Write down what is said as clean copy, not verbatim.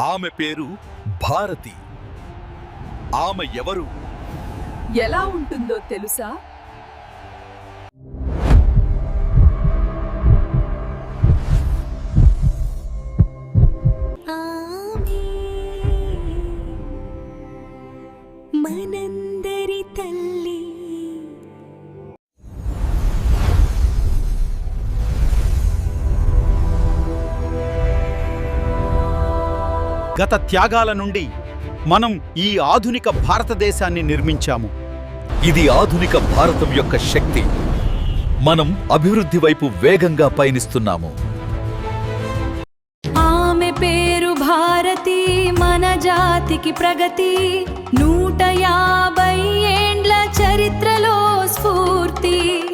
ఆమె పేరు భారతి. ఆమె ఎవరు? ఎలా ఉంటుందో తెలుసా? మనందరి తల్లి. గత త్యాగాల నుండి మనం ఈ ఆధునిక భారతదేశాన్ని నిర్మించాము. ఇది ఆధునిక భారతం యొక్క శక్తి. మనం అభివృద్ధి వైపు వేగంగా పయనిస్తున్నాము. ఆమె పేరు భారతి, మన జాతికి ప్రగతి. 150 ఏండ్ల చరిత్రలో స్ఫూర్తి.